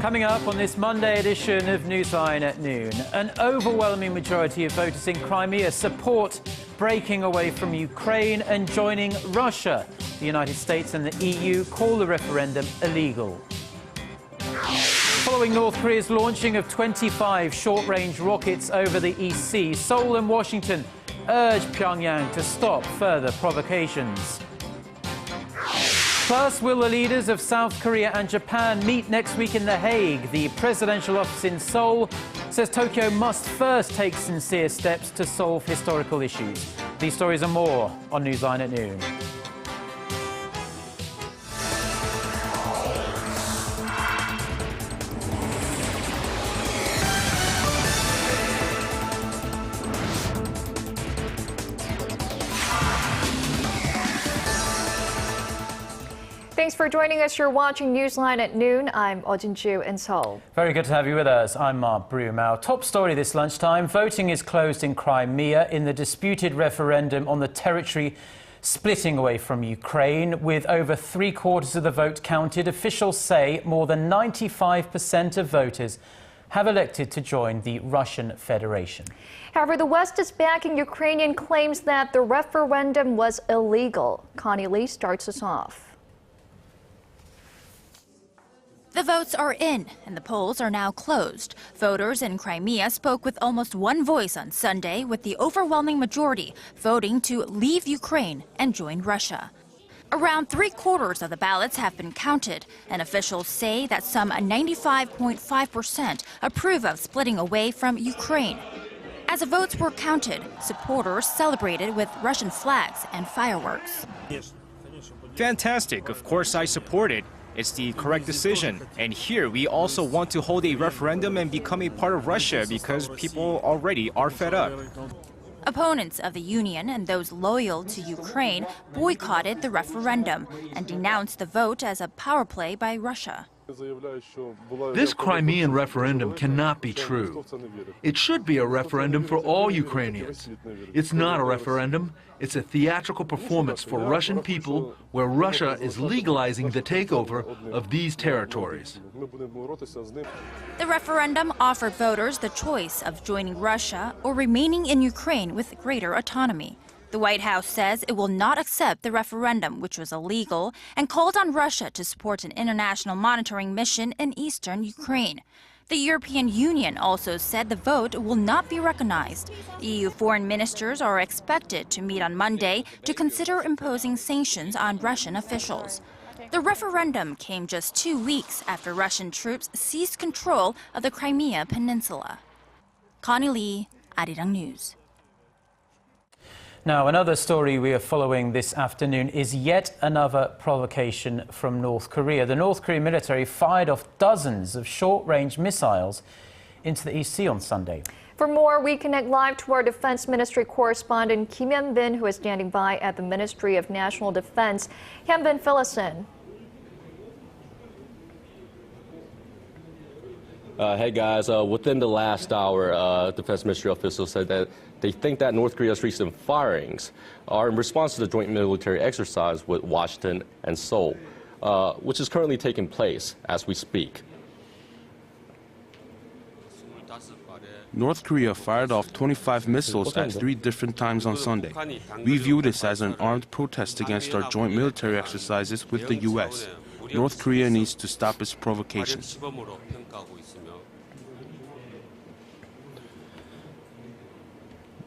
Coming up on this Monday edition of Newsline at noon, an overwhelming majority of voters in Crimea support breaking away from Ukraine and joining Russia. The United States and the EU call the referendum illegal. Following North Korea's launching of 25 short-range rockets over the East Sea, Seoul and Washington urge Pyongyang to stop further provocations. Plus, will the leaders of South Korea and Japan meet next week in The Hague? The presidential office in Seoul says Tokyo must first take sincere steps to solve historical issues. These stories and more on Newsline at noon. Thanks for joining us. You're watching Newsline at noon. I'm Ju in Seoul. Very good to have you with us. I'm Mark Broom. Our top story this lunchtime: voting is closed in Crimea in the disputed referendum on the territory splitting away from Ukraine. With over three-quarters of the vote counted, officials say more than 95% of voters have elected to join the Russian Federation. However, the West is backing Ukrainian claims that the referendum was illegal. Connie Lee starts us off. The votes are in, and the polls are now closed. Voters in Crimea spoke with almost one voice on Sunday, with the overwhelming majority voting to leave Ukraine and join Russia. Around three-quarters of the ballots have been counted, and officials say that some 95.5% approve of splitting away from Ukraine. As the votes were counted, supporters celebrated with Russian flags and fireworks. Fantastic. Of course, I support it. It's the correct decision. And here we also want to hold a referendum and become a part of Russia because people already are fed up. Opponents of the union and those loyal to Ukraine boycotted the referendum and denounced the vote as a power play by Russia. This Crimean referendum cannot be true. It should be a referendum for all Ukrainians. It's not a referendum. It's a theatrical performance for Russian people where Russia is legalizing the takeover of these territories. The referendum offered voters the choice of joining Russia or remaining in Ukraine with greater autonomy. The White House says it will not accept the referendum, which was illegal, and called on Russia to support an international monitoring mission in eastern Ukraine. The European Union also said the vote will not be recognized. EU foreign ministers are expected to meet on Monday to consider imposing sanctions on Russian officials. The referendum came just 2 weeks after Russian troops seized control of the Crimea Peninsula. Connie Lee, Arirang News. Now, another story we are following this afternoon is yet another provocation from North Korea. The North Korean military fired off dozens of short-range missiles into the East Sea on Sunday. For more, we connect live to our Defense Ministry correspondent Kim Hyun-bin, who is standing by at the Ministry of National Defense. Hyun-bin, fill us in. Hey guys, within the last hour, Defense Ministry officials said that they think that North Korea's recent firings are in response to the joint military exercise with Washington and Seoul, which is currently taking place as we speak. North Korea fired off 25 missiles at 3 different times on Sunday. We view this as an armed protest against our joint military exercises with the U.S. North Korea needs to stop its provocations.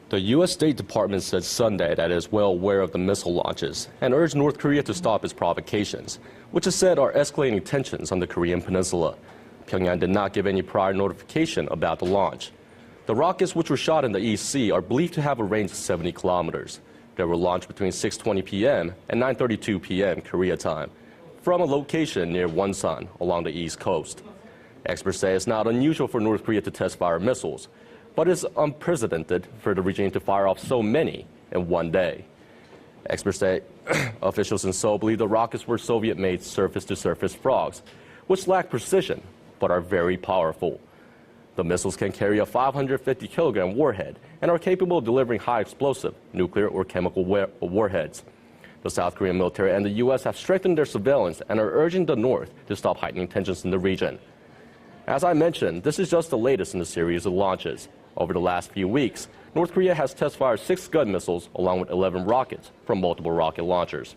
The U.S. State Department said Sunday that it is well aware of the missile launches and urged North Korea to stop its provocations, which it said are escalating tensions on the Korean Peninsula. Pyongyang did not give any prior notification about the launch. The rockets, which were shot in the East Sea, are believed to have a range of 70 kilometers. They were launched between 6:20 p.m. and 9:32 p.m. Korea time from a location near Wonsan along the East Coast. Experts say it's not unusual for North Korea to test fire missiles, but it's unprecedented for the regime to fire off so many in one day. Experts say officials in Seoul believe the rockets were Soviet-made surface-to-surface frogs, which lack precision but are very powerful. The missiles can carry a 550-kilogram warhead and are capable of delivering high explosive nuclear or chemical warheads. The South Korean military and the U.S. have strengthened their surveillance and are urging the North to stop heightening tensions in the region. As I mentioned, this is just the latest in the series of launches. Over the last few weeks, North Korea has test-fired 6 Scud missiles along with 11 rockets from multiple rocket launchers.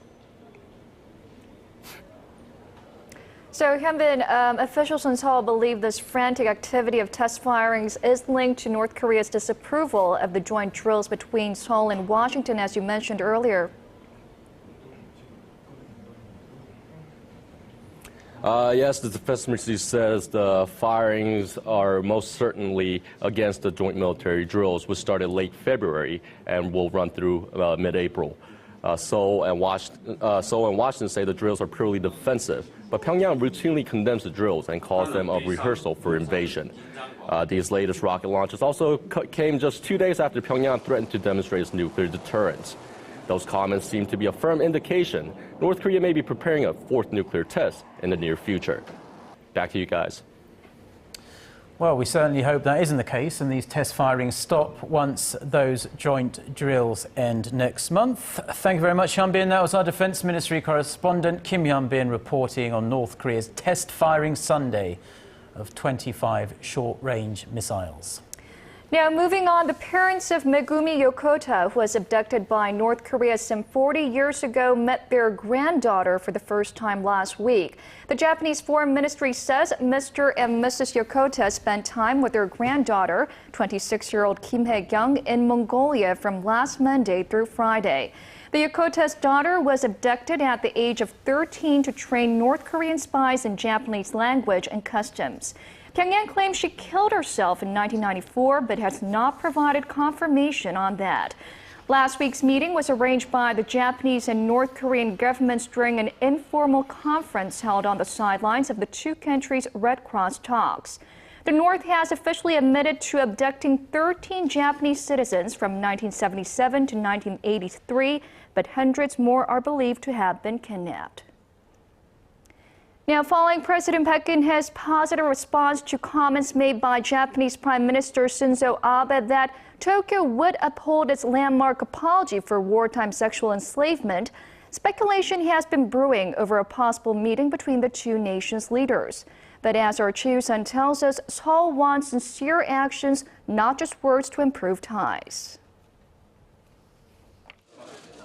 So, Hyun-bin, officials in Seoul believe this frantic activity of test firings is linked to North Korea's disapproval of the joint drills between Seoul and Washington, as you mentioned earlier. Yes, the Defense Ministry says the firings are most certainly against the joint military drills, which started late February and will run through mid-April. Seoul and Washington say the drills are purely defensive, but Pyongyang routinely condemns the drills and calls them a rehearsal for invasion. These latest rocket launches also came just 2 days after Pyongyang threatened to demonstrate its nuclear deterrence. Those comments seem to be a firm indication North Korea may be preparing a 4th nuclear test in the near future. Back to you guys. Well, we certainly hope that isn't the case and these test firings stop once those joint drills end next month. Thank you very much, Hyun-bin. That was our Defense Ministry correspondent Kim Hyun-bin reporting on North Korea's test firing Sunday of 25 short-range missiles. Now, moving on, the parents of Megumi Yokota, who was abducted by North Korea some 40 years ago, met their granddaughter for the first time last week. The Japanese Foreign Ministry says Mr. and Mrs. Yokota spent time with their granddaughter, 26-year-old Kim Hae-kyung, in Mongolia from last Monday through Friday. The Yokota's daughter was abducted at the age of 13 to train North Korean spies in Japanese language and customs. Pyongyang claims she killed herself in 1994, but has not provided confirmation on that. Last week's meeting was arranged by the Japanese and North Korean governments during an informal conference held on the sidelines of the two countries' Red Cross talks. The North has officially admitted to abducting 13 Japanese citizens from 1977 to 1983, but hundreds more are believed to have been kidnapped. Now, following President Park Geun-hye's positive response to comments made by Japanese Prime Minister Shinzo Abe that Tokyo would uphold its landmark apology for wartime sexual enslavement, speculation has been brewing over a possible meeting between the two nations' leaders. But as our Choo-sun tells us, Seoul wants sincere actions, not just words, to improve ties.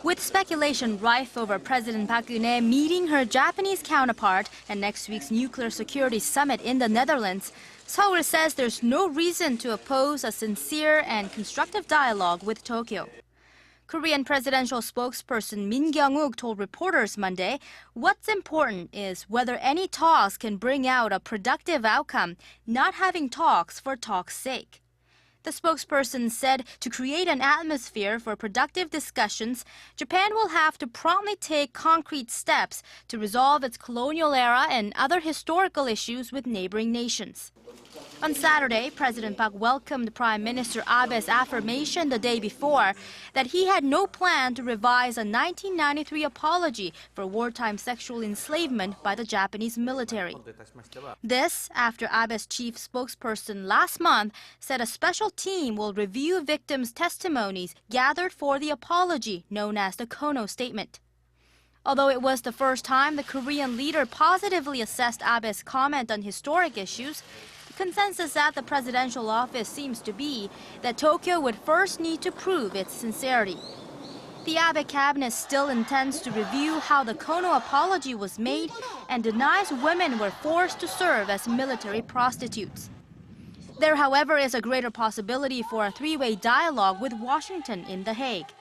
With speculation rife over President Park Geun-hye meeting her Japanese counterpart at next week's nuclear security summit in the Netherlands, Seoul says there's no reason to oppose a sincere and constructive dialogue with Tokyo. Korean presidential spokesperson Min Kyung-wook told reporters Monday what's important is whether any talks can bring out a productive outcome, not having talks for talk's sake. The spokesperson said to create an atmosphere for productive discussions, Japan will have to promptly take concrete steps to resolve its colonial era and other historical issues with neighboring nations. On Saturday, President Park welcomed Prime Minister Abe's affirmation the day before that he had no plan to revise a 1993 apology for wartime sexual enslavement by the Japanese military. This after Abe's chief spokesperson last month said a special team will review victims' testimonies gathered for the apology known as the Kono Statement. Although it was the first time the Korean leader positively assessed Abe's comment on historic issues, consensus at the presidential office seems to be that Tokyo would first need to prove its sincerity. The Abe cabinet still intends to review how the Kono apology was made and denies women were forced to serve as military prostitutes. There, however, is a greater possibility for a three-way dialogue with Washington in The Hague.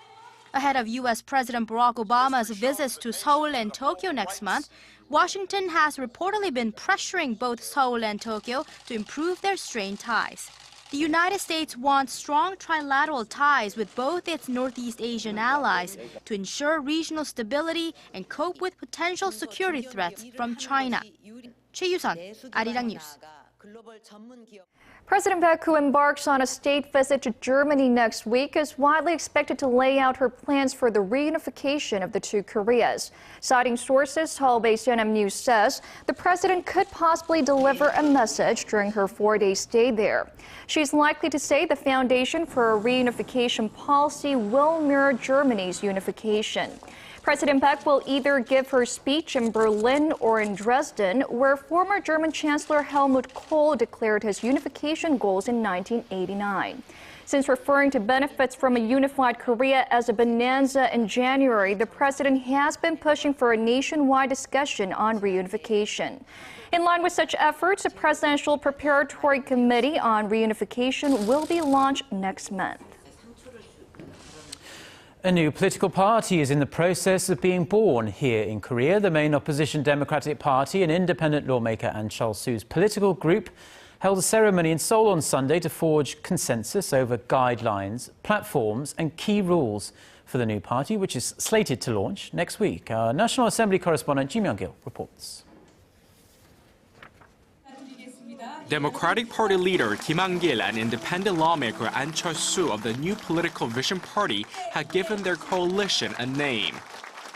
Ahead of U.S. President Barack Obama's visits to Seoul and Tokyo next month, Washington has reportedly been pressuring both Seoul and Tokyo to improve their strained ties. The United States wants strong trilateral ties with both its Northeast Asian allies to ensure regional stability and cope with potential security threats from China. Choi-Yu-sun, Arirang News. President Park, who embarks on a state visit to Germany next week, is widely expected to lay out her plans for the reunification of the two Koreas. Citing sources, Seoul-based NM News says the president could possibly deliver a message during her 4-day stay there. She's likely to say the foundation for a reunification policy will mirror Germany's unification. President Park will either give her speech in Berlin or in Dresden, where former German Chancellor Helmut Kohl declared his unification goals in 1989. Since referring to benefits from a unified Korea as a bonanza in January, the president has been pushing for a nationwide discussion on reunification. In line with such efforts, a presidential preparatory committee on reunification will be launched next month. A new political party is in the process of being born here in Korea. The main opposition Democratic Party, an independent lawmaker Ahn Cheol-soo's political group, held a ceremony in Seoul on Sunday to forge consensus over guidelines, platforms and key rules for the new party, which is slated to launch next week. Our National Assembly correspondent Kim Hyun-bin reports. Democratic Party leader Kim Hyun-bin and independent lawmaker Ahn Cheol-soo of the New Political Vision Party had given their coalition a name.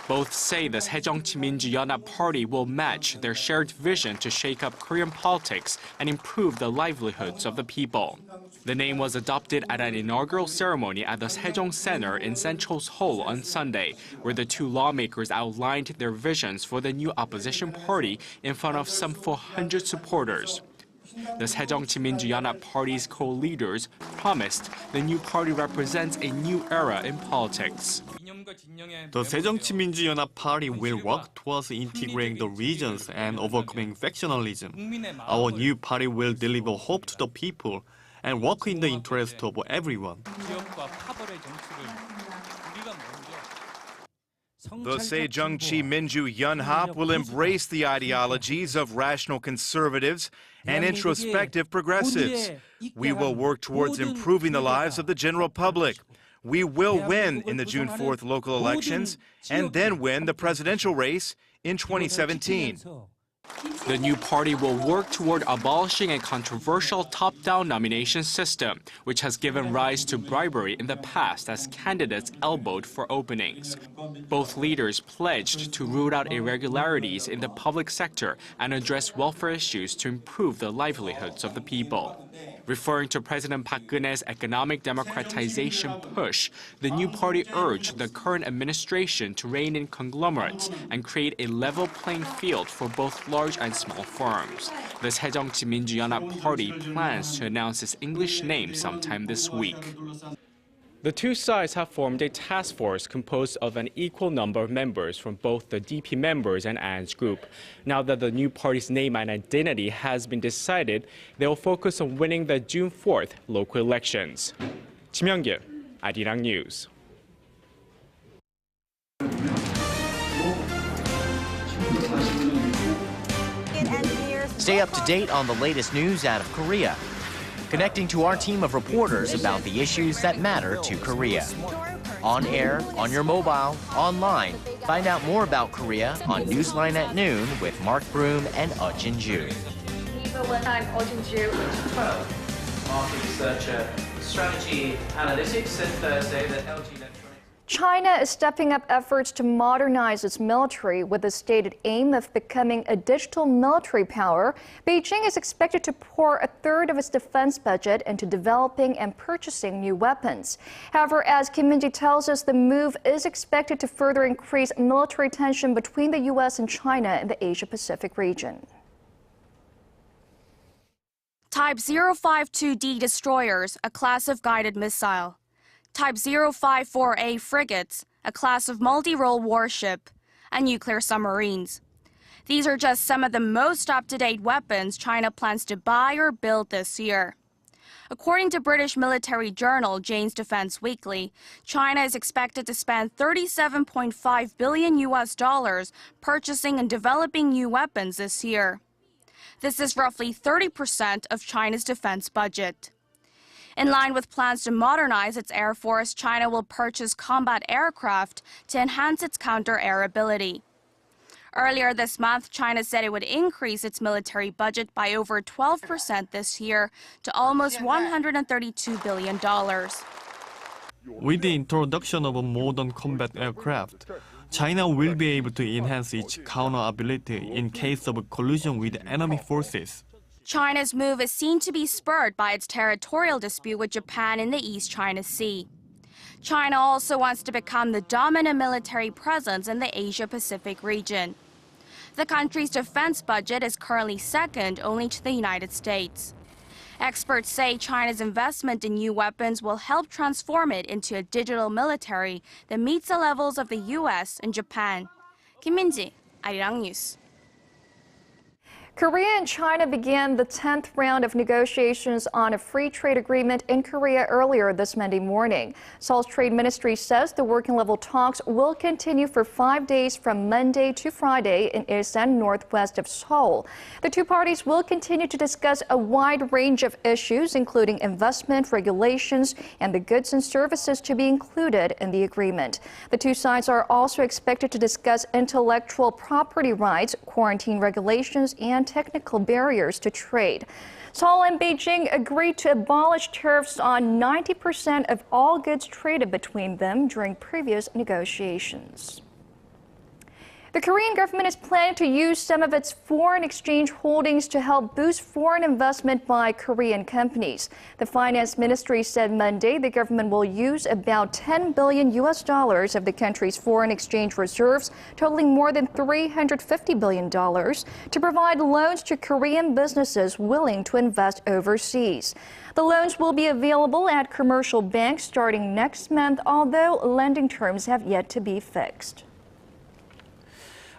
Both say the 새정치민주연합 Party will match their shared vision to shake up Korean politics and improve the livelihoods of the people. The name was adopted at an inaugural ceremony at the Sejong Center in central Seoul on Sunday, where the two lawmakers outlined their visions for the new opposition party in front of some 400 supporters. The 새정치민주연합 Party's co-leaders promised the new party represents a new era in politics. The 새정치민주연합 Party will work towards integrating the regions and overcoming factionalism. Our new party will deliver hope to the people and work in the interest of everyone. The 새정치민주연합 will embrace the ideologies of rational conservatives and introspective progressives. We will work towards improving the lives of the general public. We will win in the June 4th local elections and then win the presidential race in 2017. The new party will work toward abolishing a controversial top-down nomination system, which has given rise to bribery in the past as candidates elbowed for openings. Both leaders pledged to root out irregularities in the public sector and address welfare issues to improve the livelihoods of the people. Referring to President Park Geun-hye's economic democratization push, the new party urged the current administration to rein in conglomerates and create a level playing field for both large and small firms. The 새정치민주연합 Party plans to announce its English name sometime this week. The two sides have formed a task force composed of an equal number of members from both the DP members and Ahn's group. Now that the new party's name and identity has been decided, they will focus on winning the June 4th local elections. Kim Hyun-bin, Arirang News. Stay up to date on the latest news out of Korea. Connecting to our team of reporters about the issues that matter to Korea. On air, on your mobile, online. Find out more about Korea on Newsline at noon with Mark Broom and Jin-ju. I'm Jin-ju. Market researcher, strategy analytics, said Thursday that LG Electronics. China is stepping up efforts to modernize its military with the stated aim of becoming a digital military power. Beijing is expected to pour a third of its defense budget into developing and purchasing new weapons. However, as Kim Min-ji tells us, the move is expected to further increase military tension between the U.S. and China in the Asia-Pacific region. Type 052D destroyers, a class of guided missile. Type 054A frigates, a class of multi-role warship, and nuclear submarines. These are just some of the most up-to-date weapons China plans to buy or build this year. According to British military journal Jane's Defense Weekly, China is expected to spend $37.5 billion purchasing and developing new weapons this year. This is roughly 30% of China's defense budget. In line with plans to modernize its air force, China will purchase combat aircraft to enhance its counter-air ability. Earlier this month, China said it would increase its military budget by over 12% this year to almost $132 billion. With the introduction of a modern combat aircraft, China will be able to enhance its counter ability in case of a collision with enemy forces. China's move is seen to be spurred by its territorial dispute with Japan in the East China Sea. China also wants to become the dominant military presence in the Asia-Pacific region. The country's defense budget is currently second only to the United States. Experts say China's investment in new weapons will help transform it into a digital military that meets the levels of the U.S. and Japan. Kim Hyun-bin, Arirang News. Korea and China began the 10th round of negotiations on a free trade agreement in Korea earlier this Monday morning. Seoul's trade ministry says the working-level talks will continue for 5 days from Monday to Friday in Ilsan, northwest of Seoul. The two parties will continue to discuss a wide range of issues, including investment, regulations, and the goods and services to be included in the agreement. The two sides are also expected to discuss intellectual property rights, quarantine regulations, and technical barriers to trade. Seoul and Beijing agreed to abolish tariffs on 90% of all goods traded between them during previous negotiations. The Korean government is planning to use some of its foreign exchange holdings to help boost foreign investment by Korean companies. The finance ministry said Monday the government will use about $10 billion of the country's foreign exchange reserves, totaling more than $350 billion, to provide loans to Korean businesses willing to invest overseas. The loans will be available at commercial banks starting next month, although lending terms have yet to be fixed.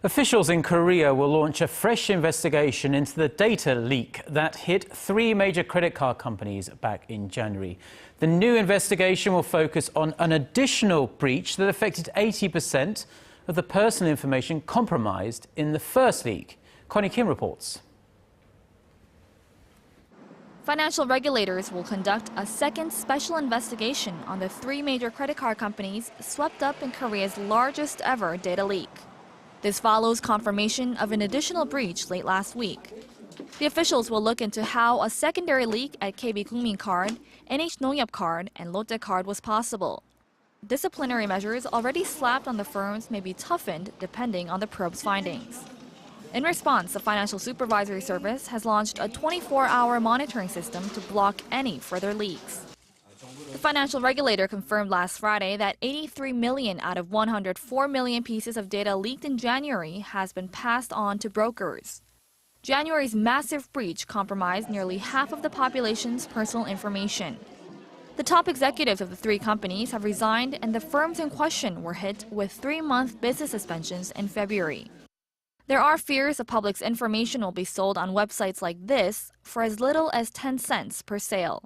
Officials in Korea will launch a fresh investigation into the data leak that hit 3 major credit card companies back in January. The new investigation will focus on an additional breach that affected 80% of the personal information compromised in the first leak. Connie Kim reports. Financial regulators will conduct a second special investigation on the 3 major credit card companies swept up in Korea's largest ever data leak. This follows confirmation of an additional breach late last week. The officials will look into how a secondary leak at KB Kookmin Card, NH Nongyap Card, and Lotte Card was possible. Disciplinary measures already slapped on the firms may be toughened depending on the probe's findings. In response, the Financial Supervisory Service has launched a 24-hour monitoring system to block any further leaks. The financial regulator confirmed last Friday that 83 million out of 104 million pieces of data leaked in January has been passed on to brokers. January's massive breach compromised nearly half of the population's personal information. The top executives of the 3 companies have resigned, and the firms in question were hit with 3-month business suspensions in February. There are fears the public's information will be sold on websites like this for as little as 10 cents per sale.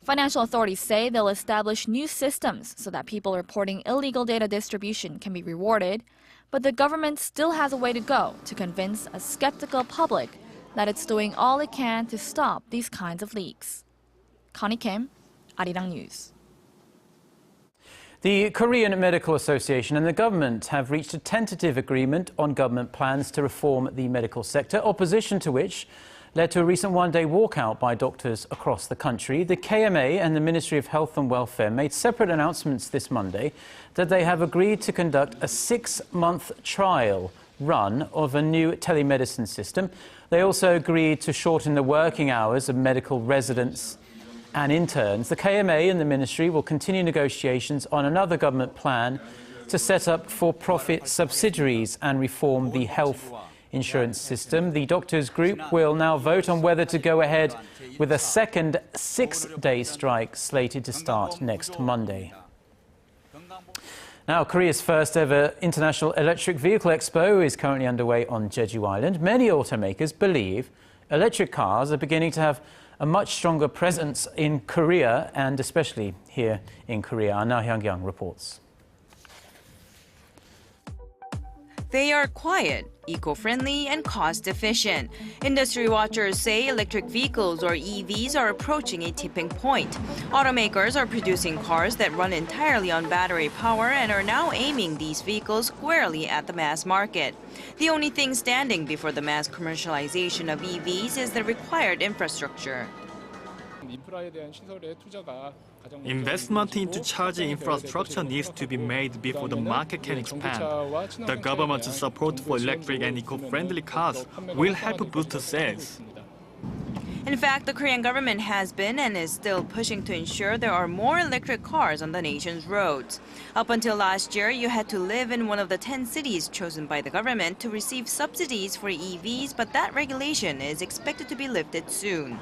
Financial authorities say they'll establish new systems so that people reporting illegal data distribution can be rewarded, but the government still has a way to go to convince a skeptical public that it's doing all it can to stop these kinds of leaks. Connie Kim, Arirang News. The Korean Medical Association and the government have reached a tentative agreement on government plans to reform the medical sector, opposition to which led to a recent one-day walkout by doctors across the country. The KMA and the Ministry of Health and Welfare made separate announcements this Monday that they have agreed to conduct a 6-month trial run of a new telemedicine system. They also agreed to shorten the working hours of medical residents and interns. The KMA and the ministry will continue negotiations on another government plan to set up for-profit subsidiaries and reform the health insurance system. The doctors' group will now vote on whether to go ahead with a second 6-day strike slated to start next Monday. Now, Korea's first ever International Electric Vehicle Expo is currently underway on Jeju Island. Many automakers believe electric cars are beginning to have a much stronger presence in Korea, and especially here in Korea. Our Na Hyung-kyung reports. They are quiet, eco-friendly, and cost-efficient. Industry watchers say electric vehicles, or EVs, are approaching a tipping point. Automakers are producing cars that run entirely on battery power and are now aiming these vehicles squarely at the mass market. The only thing standing before the mass commercialization of EVs is the required infrastructure. Investment into charging infrastructure needs to be made before the market can expand. The government's support for electric and eco-friendly cars will help boost sales. In fact, the Korean government has been and is still pushing to ensure there are more electric cars on the nation's roads. Up until last year, you had to live in one of the 10 cities chosen by the government to receive subsidies for EVs, but that regulation is expected to be lifted soon.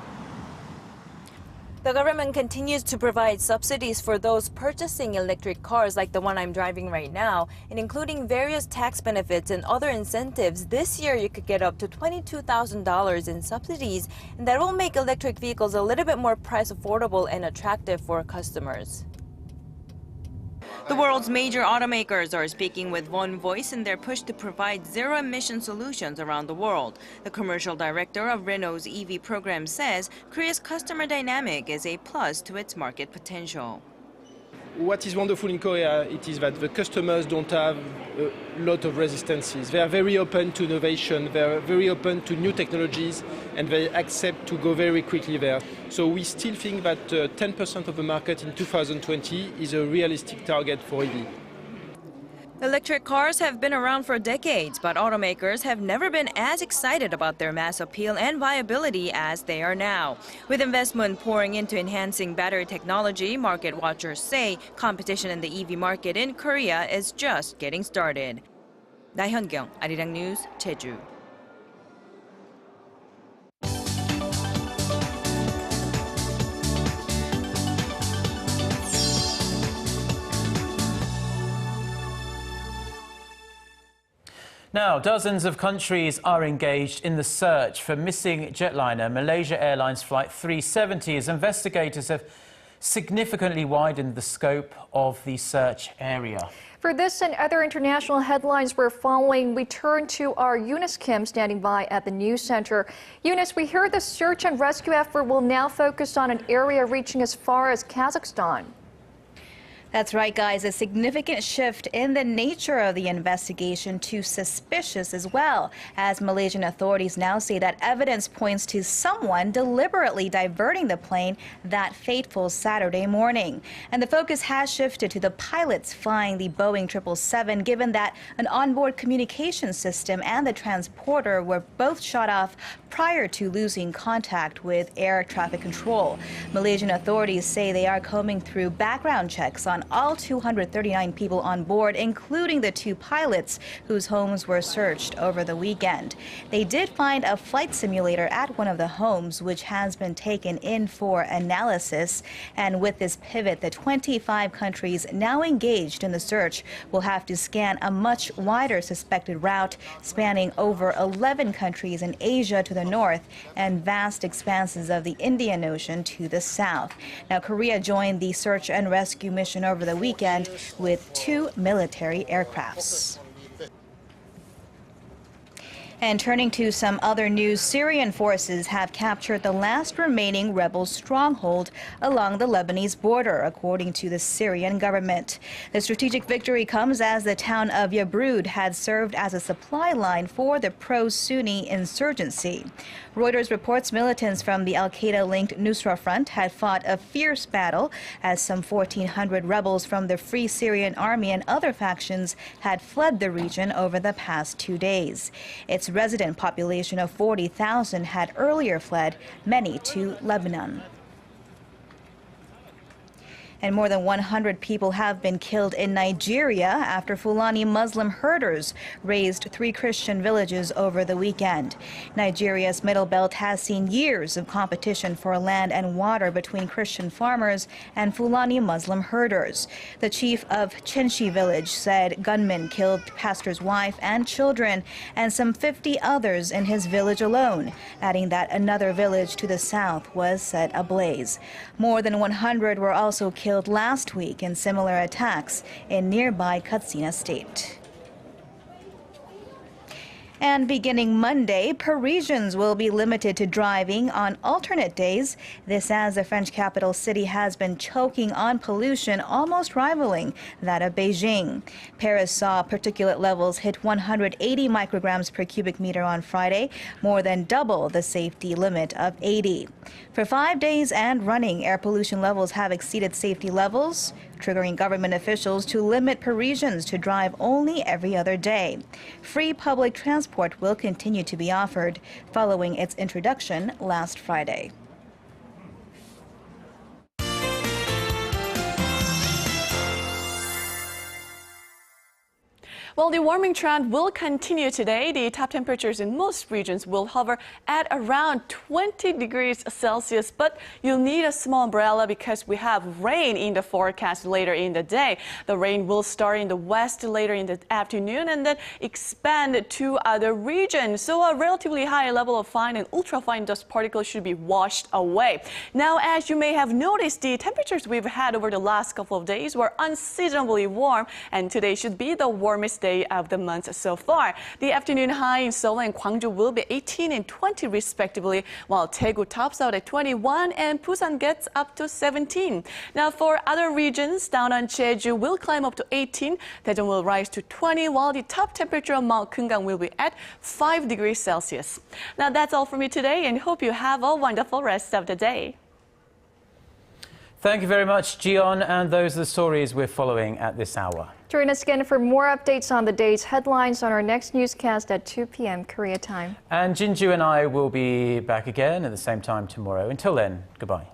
The government continues to provide subsidies for those purchasing electric cars like the one I'm driving right now, and including various tax benefits and other incentives. This year, you could get up to $22,000 in subsidies, and that will make electric vehicles a little bit more price affordable and attractive for customers. The world's major automakers are speaking with one voice in their push to provide zero-emission solutions around the world. The commercial director of Renault's EV program says Korea's customer dynamic is a plus to its market potential. What is wonderful in Korea it is that the customers don't have a lot of resistances. They are very open to innovation, they are very open to new technologies, and they accept to go very quickly there. So we still think that 10% of the market in 2020 is a realistic target for EV. Electric cars have been around for decades, but automakers have never been as excited about their mass appeal and viability as they are now. With investment pouring into enhancing battery technology, market watchers say competition in the EV market in Korea is just getting started. 나현경, Arirang News, Jeju. Now, dozens of countries are engaged in the search for missing jetliner Malaysia Airlines Flight 370 as investigators have significantly widened the scope of the search area. For this and other international headlines we're following, we turn to our Eunice Kim standing by at the news center. Eunice, we hear the search and rescue effort will now focus on an area reaching as far as Kazakhstan. That's right, guys. A significant shift in the nature of the investigation to suspicious as well, as Malaysian authorities now say that evidence points to someone deliberately diverting the plane that fateful Saturday morning. And the focus has shifted to the pilots flying the Boeing 777, given that an onboard communication system and the transporter were both shut off prior to losing contact with air traffic control. Malaysian authorities say they are combing through background checks on all 239 people on board, including the 2 pilots whose homes were searched over the weekend. They did find a flight simulator at one of the homes, which has been taken in for analysis. And with this pivot, the 25 countries now engaged in the search will have to scan a much wider suspected route, spanning over 11 countries in Asia to the north and vast expanses of the Indian Ocean to the south. Now, Korea joined the search and rescue mission over the weekend with 2 military aircrafts. And turning to some other news, Syrian forces have captured the last remaining rebel stronghold along the Lebanese border, according to the Syrian government. The strategic victory comes as the town of Yabrud had served as a supply line for the pro-Sunni insurgency. Reuters reports militants from the al-Qaeda-linked Nusra Front had fought a fierce battle as some 1,400 rebels from the Free Syrian Army and other factions had fled the region over the past 2 days. Its resident population of 40,000 had earlier fled, many to Lebanon. And more than 100 people have been killed in Nigeria after Fulani Muslim herders razed 3 Christian villages over the weekend. Nigeria's Middle Belt has seen years of competition for land and water between Christian farmers and Fulani Muslim herders. The chief of Chinchi village said gunmen killed pastor's wife and children and some 50 others in his village alone, adding that another village to the south was set ablaze. More than 100 were also killed last week in similar attacks in nearby Katsina State. And beginning Monday, Parisians will be limited to driving on alternate days. This as the French capital city has been choking on pollution, almost rivaling that of Beijing. Paris saw particulate levels hit 180 micrograms per cubic meter on Friday, more than double the safety limit of 80. For 5 days and running, air pollution levels have exceeded safety levels. triggering government officials to limit Parisians to drive only every other day. Free public transport will continue to be offered following its introduction last Friday. Well, the warming trend will continue today. The top temperatures in most regions will hover at around 20 degrees Celsius, but you'll need a small umbrella because we have rain in the forecast later in the day. The rain will start in the west later in the afternoon and then expand to other regions. So a relatively high level of fine and ultrafine dust particles should be washed away. Now, as you may have noticed, the temperatures we've had over the last couple of days were unseasonably warm, and today should be the warmest day of the month so far. The afternoon high in Seoul and Gwangju will be 18 and 20 respectively, while Daegu tops out at 21 and Busan gets up to 17. Now for other regions, down on Jeju will climb up to 18, Daejeon will rise to 20, while the top temperature on Mount Kumgang will be at 5 degrees Celsius. Now that's all for me today, and hope you have a wonderful rest of the day. Thank you very much, Jiyeon, and those are the stories we're following at this hour. Join us again for more updates on the day's headlines on our next newscast at 2 p.m. Korea time. And Jinju and I will be back again at the same time tomorrow. Until then, goodbye.